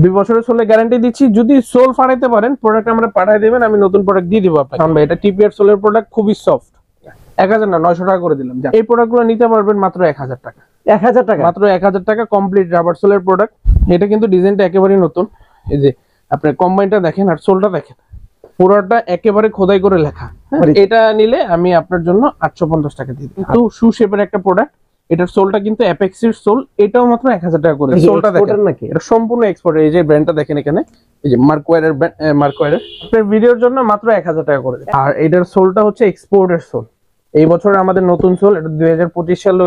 2 বছরের সোলে গ্যারান্টি দিচ্ছি। যদি সোল ফাটাইতে পারেন প্রোডাক্ট আমরা পাঠিয়ে দেবেন, আমি নতুন প্রোডাক্ট দিয়ে দিব আপনাকে। ভাই এটা টিপিআর সোলের প্রোডাক্ট, খুবই সফট। 1000 না 900 টাকা করে দিলাম। এই প্রোডাক্টগুলো নিতে পারবেন মাত্র 1000 টাকা। 1000 টাকা, মাত্র 1000 টাকা কমপ্লিট রাবার সোলের প্রোডাক্ট। এটা কিন্তু ডিজাইনটা একেবারেই নতুন। এই যে আপনার কম্বাইনটা দেখেন আর সোলটা দেখেন, পুরোটা একেবারে খোদাই করে লেখা। এটা নিলে আমি আপনার জন্য 850 টাকা দিয়ে দিই। কিন্তু শু শেপের একটা প্রোডাক্ট, এটার সোলটা কিন্তু অ্যাপেক্সির সোল, এটাও মাত্র 1000 টাকা করে। সোলটা দেখেন নাকি, এটা সম্পূর্ণ এক্সপোর্ট। এই যে ব্র্যান্ডটা দেখেন এখানে, এই যে মার্কওয়্যারের মার্কওয়্যারের, আপনার ভিডিওর জন্য মাত্র 1000 টাকা করে। আর এটার সোলটা হচ্ছে এক্সপোর্টের সোল। এই বছর আমাদের নতুন সোল, এটা 2025 সালে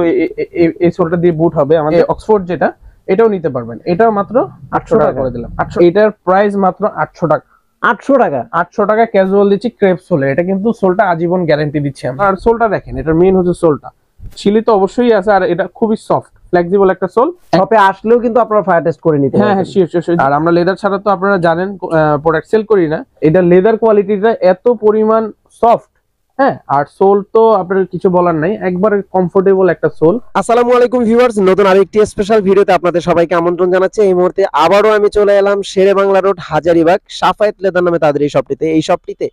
এই সোলটা দিয়ে বুট হবে আমাদের অক্সফোর্ড যেটা, এটাও নিতে পারবেন। এটাও মাত্র 800 টাকা করে দিলাম। 800, এটার প্রাইস মাত্র 800 টাকা। 800 টাকা, 800 টাকা ক্যাজুয়াল দিচ্ছি ক্রেপ সোলে। এটা কিন্তু সোলটা আজীবন গ্যারান্টি দিচ্ছি আমরা। আর সোলটা দেখেন, এটার মেইন হচ্ছে সোলটা, ছিলি তো অবশ্যই আছে, আর এটা খুবই সফট ফ্লেক্সিবল একটা সোল। শপে আসলেও কিন্তু আপনারা ফায়ার টেস্ট করে নিতে পারবেন। হ্যাঁ শিওর। আর আমরা লেদার ছাড়া তো আপনারা জানেন প্রোডাক্ট সেল করি না। এটা লেদার কোয়ালিটিটা এত পরিমাণ সফট, হ্যাঁ, আর সোল তো আপনার কিছু বলার নাই, একবারে কমফোর্টেবল একটা সোল। আসসালামু আলাইকুম ভিউয়ার্স, নতুন আরেকটি স্পেশাল ভিডিওতে আপনাদের সবাইকে আমন্ত্রণ জানাচ্ছি। এই মুহূর্তে আবারও আমি চলে এলাম শেরে বাংলা রোড হাজারীবাগ সাফায়েত লেদার নামে তাদের এই শপটিতে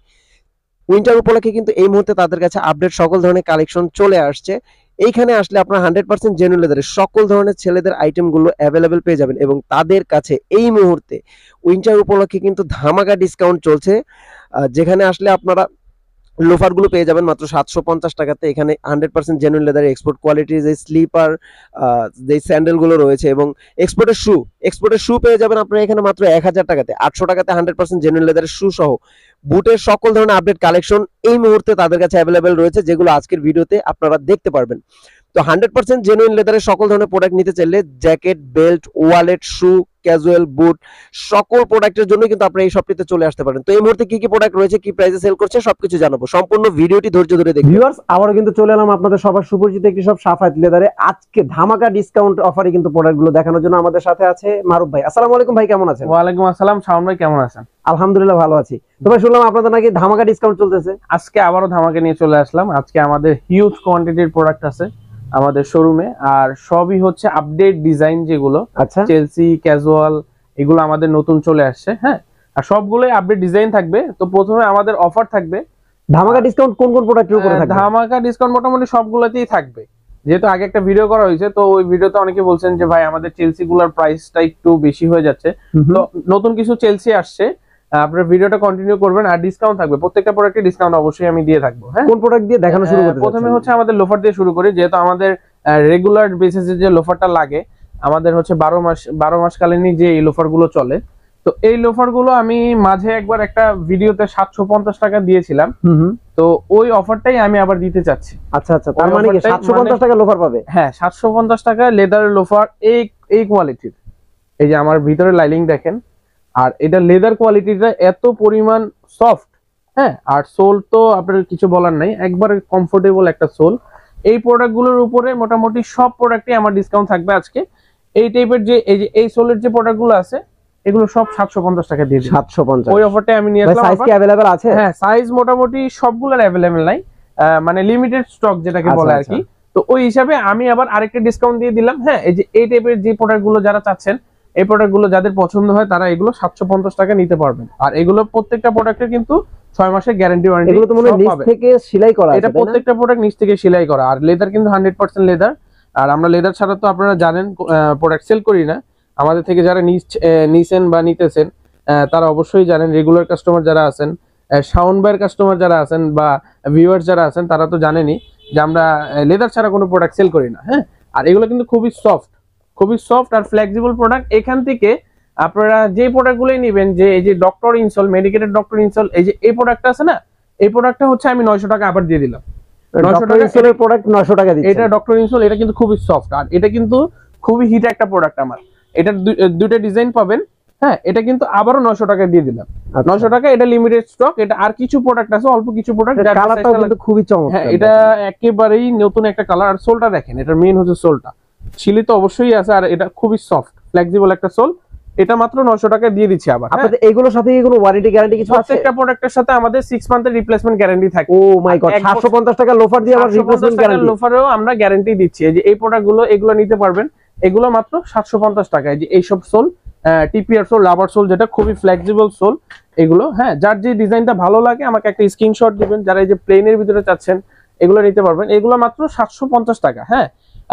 উইন্টার উপলক্ষে কিন্তু এই মুহূর্তে তাদের কাছে আপডেট সকল ধরনের কালেকশন চলে আসছে। এইখানে আসলে আপনারা 100% জেনুইন লেদারের সকল ধরনের ছেলেদের আইটেমগুলো অ্যাভেলেবেল পেয়ে যাবেন, এবং তাদের কাছে এই মুহূর্তে উইন্টার উপলক্ষে কিন্তু ধামাকা ডিসকাউন্ট চলছে, যেখানে আসলে আপনারা লোফারগুলো পেয়ে যাবেন মাত্র 750 টাকাতে। এখানে 100% জেনুইন লেদারের এক্সপোর্ট কোয়ালিটির যে স্লিপার, যে স্যান্ডেলগুলো রয়েছে, এবং এক্সপোর্টের শু পেয়ে যাবেন আপনারা এখানে মাত্র 1000 টাকাতে। 800 টাকাতে 100% জেনুইন লেদারের শু সহ বুটের সকল ধরনের আপডেট কালেকশন এই মুহূর্তে তাদের কাছে অ্যাভেলেবেল রয়েছে, যেগুলো আজকের ভিডিওতে আপনারা দেখতে পারবেন। তো 100% জেনুইন লেদারের সকল ধরনের প্রোডাক্ট নিতে চাইলে জ্যাকেট, বেল্ট, ওয়ালেট, শু, ক্যাজুয়াল, বুট সকল প্রোডাক্টের জন্য কিন্তু আপনারা এই শপটিতে চলে আসতে পারেন। তো এই মুহূর্তে কি কি প্রোডাক্ট রয়েছে, কি প্রাইসে সেল করছে সবকিছু জানাবো, সম্পূর্ণ ভিডিওটি ধৈর্য ধরে দেখুন। ভিউয়ার্স, আবারো কিন্তু চলে এলাম আপনাদের সবার সুপরিচিত একটি শপ সাফায়েত লেদারে। আজকে ধামাকা ডিসকাউন্ট অফারে কিন্তু প্রোডাক্টগুলো দেখানোর জন্য আমাদের সাথে আছে মারুফ ভাই। আসসালামু আলাইকুম ভাই, কেমন আছেন? ওয়ালাইকুম আসসালাম শাওন ভাই, কেমন আছেন? আলহামদুলিল্লাহ ভালো আছি। তো ভাই শুনলাম আপনাদের নাকি ধামাকা ডিসকাউন্ট চলতেছে। আজকে আবারও ধামাকা নিয়ে চলে আসলাম। আজকে আমাদের হিউজ কোয়ান্টিটির প্রোডাক্ট আছে আমাদের শোরুমে, আর সবই হচ্ছে আপডেট ডিজাইন, যেগুলো আচ্ছা চেলসি, ক্যাজুয়াল, এগুলো আমাদের নতুন চলে আসছে। হ্যাঁ, আর সবগুলোই আপডেট ডিজাইন থাকবে। তো প্রথমে আমাদের অফার থাকবে ধামাকা ডিসকাউন্ট কোন কোন প্রোডাক্টের উপরে থাকবে? ধামাকা ডিসকাউন্ট মোটামুটি সবগুলোতেই থাকবে। যেহেতু আগে একটা ভিডিও করা হয়েছে, তো ওই ভিডিওতে অনেকে বলছেন যে ভাই আমাদের চেলসি গুলার প্রাইসটা একটু বেশি হয়ে যাচ্ছে। তো নতুন কিছু চেলসি আসছে, আপনারা ভিডিওটা কন্টিনিউ করবেন, আর ডিসকাউন্ট থাকবে। প্রত্যেকটা প্রোডাক্টে ডিসকাউন্ট অবশ্যই আমি দিয়ে থাকবো। হ্যাঁ, কোন প্রোডাক্ট দিয়ে দেখানো শুরু করতে? প্রথমে হচ্ছে আমাদের লোফার দিয়ে শুরু করি। যেহেতু আমাদের রেগুলার বেসিসে যে লোফারটা লাগে, আমাদের হচ্ছে 12 মাস কালীনই যে এই লোফার গুলো চলে। তো এই লোফার গুলো আমি মাঝে একবার একটা ভিডিওতে 750 টাকা দিয়েছিলাম, তো ওই অফারটাই আমি আবার দিতে চাচ্ছি। আচ্ছা, তার মানে কি 750 টাকা লোফার পাবে? হ্যাঁ, 750 টাকা লেদারের লোফার, এই কোয়ালিটির। এই যে আমার ভিতরে লাইলিং দেখেন, আর এটা লেদার কোয়ালিটিটা এত পরিমাণ সফট, হ্যাঁ, আর সোল তো আপনার কিছু বলার নাই, একবারে কমফোর্টেবল একটা সোল। এই প্রোডাক্টগুলোর উপরে মোটামুটি সব প্রোডাক্টে আমার ডিসকাউন্ট থাকবে আজকে। এই টাইপের যে এই সোলের যে প্রোডাক্টগুলো আছে, এগুলো সব 750 টাকা দিয়ে দিই। 750 ওই অফারটা আমি নিয়ে আসলাম। সাইজ কি अवेलेबल আছে? হ্যাঁ, সাইজ মোটামুটি সবগুলোর अवेलेबल নাই, মানে লিমিটেড স্টক যেটাকে বলে আর কি। তো ওই হিসাবে আমি আবার আরেকটা ডিসকাউন্ট দিয়ে দিলাম। হ্যাঁ, এই যে এই টাইপের যে প্রোডাক্টগুলো যারা চাচ্ছেন, এই প্রোডাক্টগুলো যাদের পছন্দ হয় তারা এগুলো 750 টাকা নিতে পারবেন। আর এগুলো প্রত্যেকটা প্রোডাক্টের কিন্তু 6 মাসের গ্যারান্টি ওয়ারেন্টি। এগুলো তো মনে হয় নিচ থেকে সেলাই করা আছে। এটা প্রত্যেকটা প্রোডাক্ট নিচ থেকে সেলাই করা, আর লেদার কিন্তু 100% লেদার। আর আমরা লেদার ছাড়া তো আপনারা জানেন প্রোডাক্ট সেল করি না। আমাদের থেকে যারা নিছেন বা নিতেছেন তারা অবশ্যই জানেন, রেগুলার কাস্টমার যারা আছেন, শাওন ভাইয়ের কাস্টমার যারা আছেন, বা ভিউয়ার্স যারা আছেন, তারা তো জানেনই যে আমরা লেদার ছাড়া কোনো প্রোডাক্ট সেল করি না। হ্যাঁ, আর এগুলো কিন্তু খুবই সফট আর ফ্লেক্সিবল প্রোডাক্ট। এখান থেকে আপনারা যে প্রোডাক্টগুলোই নেবেন, যে এই যে doctor insole, medicated doctor insole, এই যে এই প্রোডাক্টটা আছে না, এই প্রোডাক্টটা হচ্ছে আমি 900 টাকা আবার দিয়ে দিলাম। 900 টাকা ইনসোলের প্রোডাক্ট 900 টাকা দিচ্ছেন। এটা ডক্টর ইনসোল, এটা কিন্তু খুবই সফট, আর এটা কিন্তু খুবই হিট একটা প্রোডাক্ট আমার। এটা দুটো ডিজাইন পাবেন। হ্যাঁ, এটা কিন্তু আবারও 900 টাকা দিয়ে দিলাম। 900 টাকা, এটা লিমিটেড স্টক। এটা আর কিছু প্রোডাক্ট আছে, অল্প কিছু প্রোডাক্ট। কালারটাও কিন্তু খুবই চমৎকার। হ্যাঁ, এটা একেবারেই নতুন একটা কালার। আর সোলটা দেখেন, এটা মেইন হচ্ছে সোলটা, ছিলি তো অবশ্যই আছে, আর এটা খুবই সফট ফ্লেক্সিবল একটা সোল। এটা মাত্র 900 টাকা দিয়ে দিচ্ছি আবার। আপনাদের এইগুলোর সাথে কি কোনো ওয়ারেন্টি গ্যারান্টি কিছু আছে? প্রত্যেকটা প্রোডাক্টের সাথে আমাদের 6 মান্থের রিপ্লেসমেন্ট গ্যারান্টি থাকে। ও মাই গড, 750 টাকা লোফার দিয়ে আবার রিপ্লেসমেন্ট গ্যারান্টি। লোফারেও আমরা গ্যারান্টি দিচ্ছি। এই যে এই প্রোডাক্টগুলো, এগুলো নিতে পারবেন, এগুলো মাত্র 750 টাকা। এই যে এইসব sole TPR sole, rubber sole, যেটা খুবই ফ্লেক্সিবল সোল এগুলো। হ্যাঁ, যার যে ডিজাইনটা ভালো লাগে আমাকে একটা স্ক্রিনশট দিবেন। যারা এই যে প্লেনের ভিতরে চাচ্ছেন এগুলো নিতে পারবেন। এগুলো মাত্র 750 টাকা। হ্যাঁ,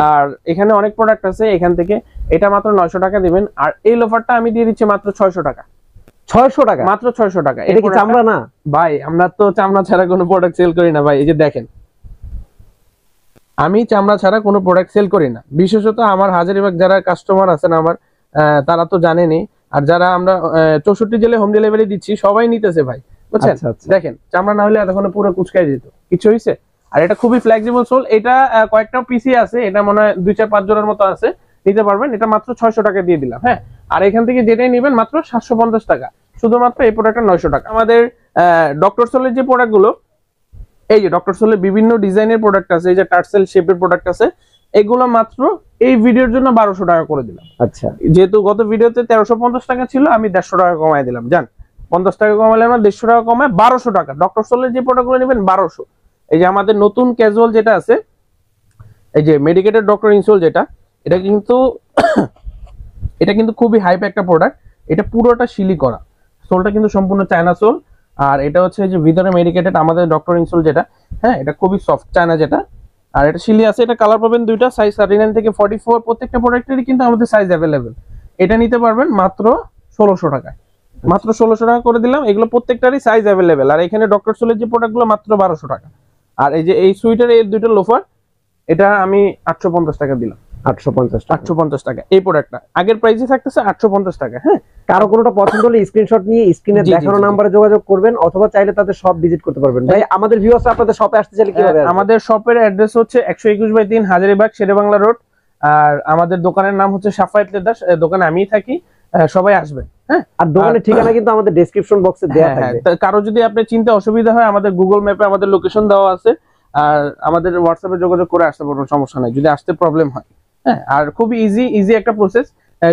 আর এখানে অনেক প্রোডাক্ট আছে, এখান থেকে এটা মাত্র 900 টাকা দিবেন। আর এই লোফারটা আমি দিয়ে দিচ্ছি মাত্র 600 টাকা। 600 টাকা? মাত্র 600 টাকা। এটা কি চামড়া না ভাই? আমরা তো চামড়া ছাড়া কোনো প্রোডাক্ট সেল করি না ভাই। এই যে দেখেন, আমি চামড়া ছাড়া কোনো প্রোডাক্ট সেল করি না। বিশেষত আমার হাজারীবাগ যারা কাস্টমার আছেন আমার, তারা তো জানেনই। আর যারা আমরা 64 জেলায় হোম ডেলিভারি দিচ্ছি সবাই নিতেছে ভাই, বুঝছেন? দেখেন, চামড়া না হলে এতক্ষণ পুরো কুচকাই যেত, কিছু হইছে? আর এটা খুবই ফ্লেক্সিবল সোল। এটা কয়েকটা পিসি আছে, এটা মনে হয় 2-4-5 জোড়ার মতো আছে, নিতে পারবেন। এটা মাত্র 600 টাকা দিয়ে দিলাম। হ্যাঁ, আর এখান থেকে যেটাই নেবেন মাত্র 750 টাকা। শুধুমাত্র এই প্রোডাক্টটা 900 টাকা। আমাদের ডক্টর সোলের যে প্রোডাক্টগুলো, এই যে ডক্টর সোলের বিভিন্ন ডিজাইনের প্রোডাক্ট আছে, এই যে টার্সেল শেপের প্রোডাক্ট আছে, এগুলো মাত্র এই ভিডিওর জন্য 1200 টাকা করে দিলাম। আচ্ছা, যেহেতু গত ভিডিওতে 1350 টাকা ছিল, আমি 150 টাকা কমাই দিলাম। জান, 50 টাকা কমাইলে আমরা 150 টাকা কমায় 1200 টাকা। ডক্টর সোলের যে প্রোডাক্টগুলো নেবেন 1200। এই যে আমাদের নতুন ক্যাজুয়াল যেটা আছে, এই যে মেডিকেটেড ডক্টর ইনসোল যেটা, এটা কিন্তু এটা কিন্তু খুবই হাইপ একটা প্রোডাক্ট। এটা পুরোটা শিলি করা, সোলটা কিন্তু সম্পূর্ণ চায়না সোল। আর এটা হচ্ছে যে ভিতরে মেডিকেটেড আমাদের ডক্টর ইনসোল যেটা, হ্যাঁ, এটা খুবই সফট চায়না যেটা। আর এটা শিলি আছে। এটা কালার পাবেন দুইটা, সাইজ 39 থেকে 44। প্রত্যেকটা প্রোডাক্টেরই কিন্তু আমাদের সাইজ অ্যাভেলেবেল। এটা নিতে পারবেন মাত্র 1600 টাকায়। মাত্র 1600 টাকা করে দিলাম। এগুলো প্রত্যেকটারই সাইজ অ্যাভেলেবেল। আর এখানে ডক্টর সোলের যে প্রোডাক্টগুলো মাত্র 1200 টাকা। আর এই যে এই সুইটার এই দুইটা লোফার, এটা আমি 850 টাকা দিলাম। 850 টাকা এই প্রোডাক্টটা আগের প্রাইসে থাকতেছে 850 টাকা। হ্যাঁ, কারো কোনোটা পছন্দ হলে স্ক্রিনশট নিয়ে স্ক্রিনে দেখানো নম্বরে যোগাযোগ করবেন, অথবা চাইলে তাদের শপ ভিজিট করতে পারবেন। ভাই, আমাদের ভিউয়ার্স আপনাদের শপে আসতে চাইলে কিভাবে আসবে? আমাদের শপের অ্যাড্রেস হচ্ছে 121/3 হাজারীবাগ শেরেবাংলা রোড। আর আমাদের দোকানের নাম হচ্ছে সাফায়েত লেদার। দোকানে আমিই থাকি, সবাই আসবেন। হ্যাঁ, আর দোকানের ঠিকানা কিন্তু আমাদের ডেসক্রিপশন বক্সে দেওয়া থাকবে। কারো যদি আপনার চিনতে অসুবিধা হয়, আমাদের গুগল ম্যাপে আমাদের লোকেশন দেওয়া আছে। আর আমাদের হোয়াটসঅ্যাপে যোগাযোগ করে আসতে পারবেন, সমস্যা নাই যদি আসতে প্রবলেম হয়। হ্যাঁ, আর খুবই ইজি একটা প্রসেস।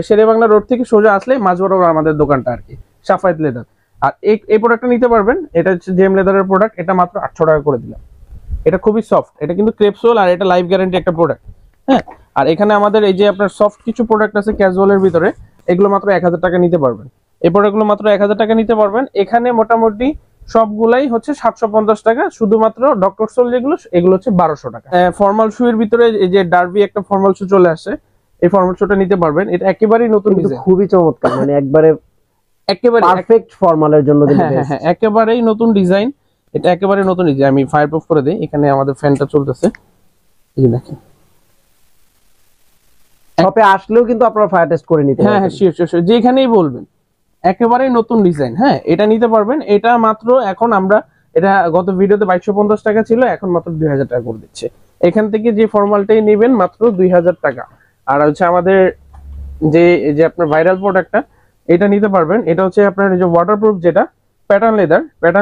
শেরেবাংলা রোড থেকে সোজা আসলে মাঝ বরাবর আমাদের দোকানটা আর কি, সাফায়েত লেদার। আর এই প্রোডাক্টটা নিতে পারবেন। এটা হচ্ছে জেম লেদারের প্রোডাক্ট। এটা মাত্র 800 টাকা করে দিলাম। এটা খুবই সফট, এটা কিন্তু ক্রেপ সোল, আর এটা লাইফ গ্যারান্টি একটা প্রোডাক্ট। হ্যাঁ, আর এখানে আমাদের এই যে আপনার সফট কিছু প্রোডাক্ট আছে ক্যাজুয়ালের ভিতরে, এগুলো মাত্র 1000 টাকা নিতে পারবেন। এই প্রোডাক্টগুলো মাত্র 1000 টাকা নিতে পারবেন। এখানে মোটামুটি সবগুলাই হচ্ছে 750 টাকা। শুধুমাত্র ডক্টর সোল যেগুলো, এগুলো হচ্ছে 1200 টাকা। ফর্মাল শু এর ভিতরে এই যে ডার্বি একটা ফর্মাল শু চলে আসে, এই ফর্মাল শুটা নিতে পারবেন। এটা একেবারেই নতুন ডিজাইন, খুবই চমৎকার, মানে একেবারে পারফেক্ট ফর্মালের জন্য। হ্যাঁ, একেবারেই নতুন ডিজাইন। এটা একেবারে নতুন ডিজাইন। আমি ফায়ারপ্রুফ করে দেই। এখানে আমাদের ফ্যানটা চলতেছে, এই যে দেখেন। শপে আসলেও কিন্তু আপনারা ফায়ার টেস্ট করে নিতে পারবেন। হ্যাঁ, শিওর, যেখানেই বলবেন। একেবারেই নতুন ডিজাইন। হ্যাঁ, এটা নিতে পারবেন। এটা মাত্র এখন আমরা, এটা গত ভিডিওতে 2250 টাকা ছিল, এখন মাত্র 2000 টাকা করে দিচ্ছে। এখান থেকে যে ফর্মালটাই নেবেন মাত্র 2000 টাকা। আর হচ্ছে আমাদের যে আপনার ভাইরাল প্রোডাক্টটা, এটা নিতে পারবেন। এটা হচ্ছে আপনার যে ওয়াটারপ্রুফ যেটা প্যাটার্ন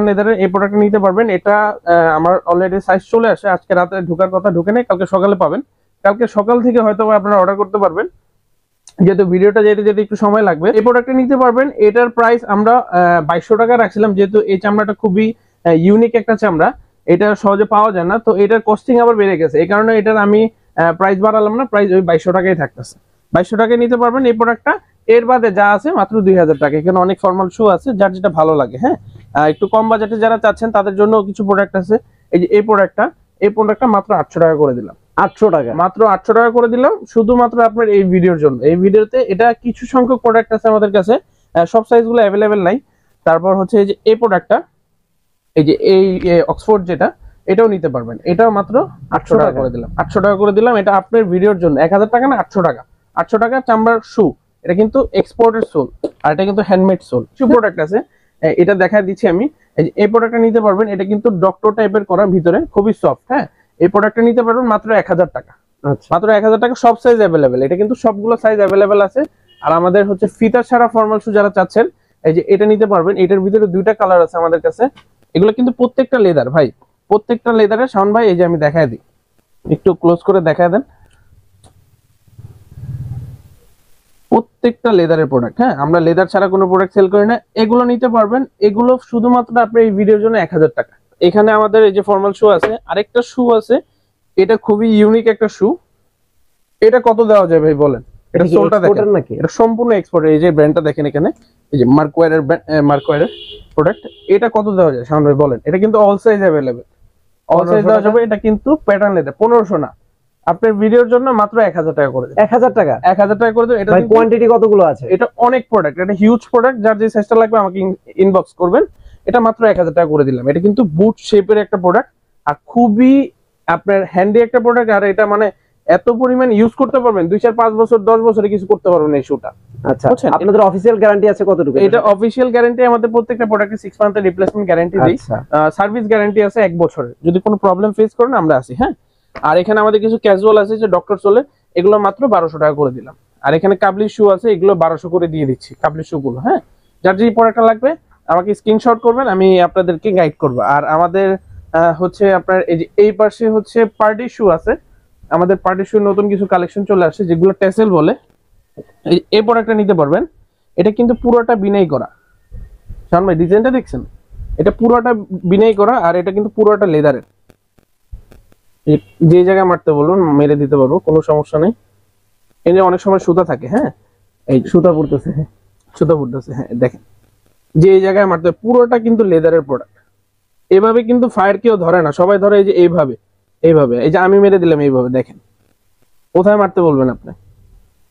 লেদারের এই প্রোডাক্টটা নিতে পারবেন। এটা আমার অলরেডি সাইজ চলে আসে। আজকে রাতে ঢোকার কথা, ঢুকে নেই, কালকে সকালে পাবেন। কালকে সকাল থেকে হয়তো আপনারা অর্ডার করতে পারবেন, যেহেতু ভিডিওটা যেতে একটু সময় লাগবে। এই প্রোডাক্টটা নিতে পারবেন। এটার প্রাইস আমরা 2200 টাকা রাখছিলাম, যেহেতু এই চামড়াটা খুবই ইউনিক একটা চামড়া, এটা সহজে পাওয়া যায় না। তো এটার কস্টিং আবার বেড়ে গেছে, এই কারণে এটার আমি প্রাইস বাড়ালাম না। প্রাইস ওই 2200 টাকাই থাকতেছে। 2200 টাকায় নিতে পারবেন এই প্রোডাক্টটা। এর বাদে যা আছে মাত্র 2000 টাকা। এখানে অনেক ফর্মাল শু আছে, যার যেটা ভালো লাগে। হ্যাঁ, একটু কম বাজেটে যারা চাচ্ছেন তাদের জন্য কিছু প্রোডাক্ট আছে। এই যে এই প্রোডাক্টটা মাত্র 800 টাকা করে দিলাম। 800 টাকা, মাত্র 800 টাকা করে দিলাম, শুধুমাত্র আপনার এই ভিডিওর জন্য। এই ভিডিওতে এটা কিছু সংখ্যক প্রোডাক্ট আছে আমাদের কাছে, সব সাইজগুলো অ্যাভেলেবেল নাই। তারপর হচ্ছে এই যে এই প্রোডাক্টটা, এই যে এই অক্সফোর্ড যেটা, এটাও নিতে পারবেন। এটাও মাত্র 800 টাকা করে দিলাম। 800 টাকা করে দিলাম। এটা আপনার ভিডিওর জন্য 1000 টাকা না, 800 টাকা। 800 টাকা চামড়ার শু। এটা কিন্তু এক্সপোর্টের সোল, আর এটা কিন্তু হ্যান্ডমেড সোল। কিছু প্রোডাক্ট আছে, এটা দেখা দিচ্ছি আমি। এই প্রোডাক্টটা নিতে পারবেন। এটা কিন্তু ডক্টর টাইপের করা, ভিতরে খুবই সফট। হ্যাঁ, এই প্রোডাক্টটা নিতে পারবেন মাত্র 1000 টাকা। মাত্র 1000 টাকা, সব সাইজ অ্যাভেলেবেল। এটা কিন্তু সবগুলো সাইজ অ্যাভেলেবেল আছে। আর আমাদের হচ্ছে ফিতা ছাড়া ফর্মাল শু যারা চাচ্ছেন, এই যে এটা নিতে পারবেন। এটার ভিতরে দুইটা কালার আছে আমাদের কাছে। এগুলো কিন্তু প্রত্যেকটা লেদার ভাই, প্রত্যেকটা লেদারের। শাওন ভাই, এই যে আমি দেখায় দিই, একটু ক্লোজ করে দেখায় দেন। প্রত্যেকটা লেদারের প্রোডাক্ট। হ্যাঁ, আমরা লেদার ছাড়া কোনো প্রোডাক্ট সেল করি না। এগুলো নিতে পারবেন। এগুলো শুধুমাত্র আপনার এই ভিডিওর জন্য 1000 টাকা। এখানে আমাদের এই যে ফর্মাল শু আছে, আরেকটা শু আছে, এটা খুবই ইউনিক একটা শু। এটা কত দেওয়া যায় ভাই বলেন? এটা সোলটা দেখেন এক্সপোর্টার নাকি? এটা সম্পূর্ণ এক্সপোর্টের। এই যে ব্র্যান্ডটা দেখেন এখানে, এই যে মার্কওয়্যারের প্রোডাক্ট। এটা কত দেওয়া যায় শাওন ভাই বলেন? এটা কিন্তু all size available, all size দেওয়া যাবে। এটা কিন্তু প্যাটার্ন লেদার, 1500 না, আপনার ভিডিওর জন্য মাত্র 1000 টাকা করে দেব। 1000 টাকা? 1000 টাকা করে দেব। এটা ভাই কোয়ান্টিটি কতগুলো আছে? এটা অনেক প্রোডাক্ট, এটা হিউজ প্রোডাক্ট, যার যে সাইজটা লাগবে আমাকে ইনবক্স করবেন। এটা মাত্র 1000 টাকা করে দিলাম। এটা কিন্তু বুট শেপের একটা প্রোডাক্ট, আর খুবই আপনার হ্যান্ডি একটা প্রোডাক্ট। আর এটা মানে এত পরিমাণ ইউজ করতে পারবেন, 2 4 5 বছর 10 বছরে কিছু করতে পারবেন এই শুটা। আচ্ছা, আপনাদের অফিশিয়াল গ্যারান্টি আছে কতটুকু? এটা অফিশিয়াল গ্যারান্টি আমাদের প্রত্যেকটা প্রোডাক্টে 6 মান্থের রিপ্লেসমেন্ট গ্যারান্টি দেই। সার্ভিস গ্যারান্টি আছে 1 বছরের, যদি কোনো প্রবলেম ফেস করেন আমরা আছি। হ্যাঁ, আর এখানে আমাদের কিছু ক্যাজুয়াল আছে যে ডক্টর সোলে, এগুলো মাত্র 1200 টাকা করে দিলাম। আর এখানে কাবলি শু আছে, এগুলো 1200 করে দিয়ে দিচ্ছি কাবলি শু গুলো। হ্যাঁ, যার যে প্রোডাক্টটা লাগবে আমাকে স্ক্রিনশট করবেন, আমি আপনাদেরকে গাইড করব। আর আমাদের হচ্ছে আপনার এই যে এই পাশে হচ্ছে পার্টি শু আছে, আমাদের পার্টি শু নতুন কিছু কালেকশন চলে আসছে যেগুলো টেসেল বলে। এই প্রোডাক্টটা নিতে পারবেন। এটা কিন্তু পুরোটা বিনাই করা, শাওন ভাই ডিজাইনটা দেখছেন? এটা পুরোটা বিনাই করা, আর এটা কিন্তু পুরোটা লেদারের। যে জায়গায় মারতে বলুন মেরে দিতে পারবো, কোনো সমস্যা নেই। এই যে অনেক সময় সুতা থাকে, হ্যাঁ এই সুতা পড়তেছে, সুতা পড়তেছে, হ্যাঁ দেখেন যে এই জায়গায় মারতে, পুরোটা কিন্তু লেদারের প্রোডাক্ট। এভাবে কিন্তু ফায়ার কেউ ধরে না, সবাই ধরে এই যে এইভাবে এইভাবে। এই যে আমি মেরে দিলাম এইভাবে, দেখেন কোথায় মারতে বলবেন আপনি?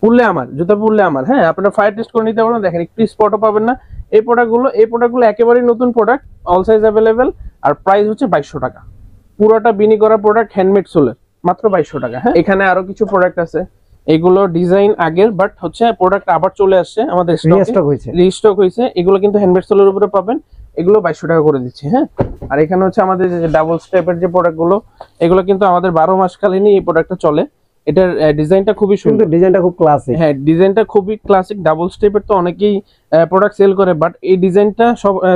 পুরলে আমার জুতা, পুরলে আমার। হ্যাঁ, আপনারা ফায়ার টেস্ট করে নিতে পারবেন, দেখেন একটু স্পটও পাবেন না। এই প্রোডাক্টগুলো একেবারেই নতুন প্রোডাক্ট, অল সাইজ अवेलेबल, আর প্রাইস হচ্ছে 2200 টাকা। পুরোটা বিনি করা প্রোডাক্ট, হ্যান্ডমেড সোলের, মাত্র 2200 টাকা। হ্যাঁ, এখানে আরো কিছু প্রোডাক্ট আছে, এগুলো ডিজাইন আগের, বাট হচ্ছে প্রোডাক্ট আবার চলে আসছে আমাদের রিস্টক হয়েছে। এগুলো কিন্তু হ্যান্ডমেড সোলের উপরে পাবেন, এগুলো 2200 টাকা করে দিচ্ছি। হ্যাঁ, আর এখানে হচ্ছে আমাদের যে ডাবল স্টেপের যে প্রোডাক্টগুলো, এগুলো কিন্তু আমাদের 12 মাস কালীনই এই প্রোডাক্টটা চলে। এটার ডিজাইনটা খুবই সুন্দর, ডিজাইনটা খুব ক্লাসিক। হ্যাঁ, ডিজাইনটা খুবই ক্লাসিক। ডাবল স্টেপের তো অনেকেই প্রোডাক্ট সেল করে, বাট এই ডিজাইনটা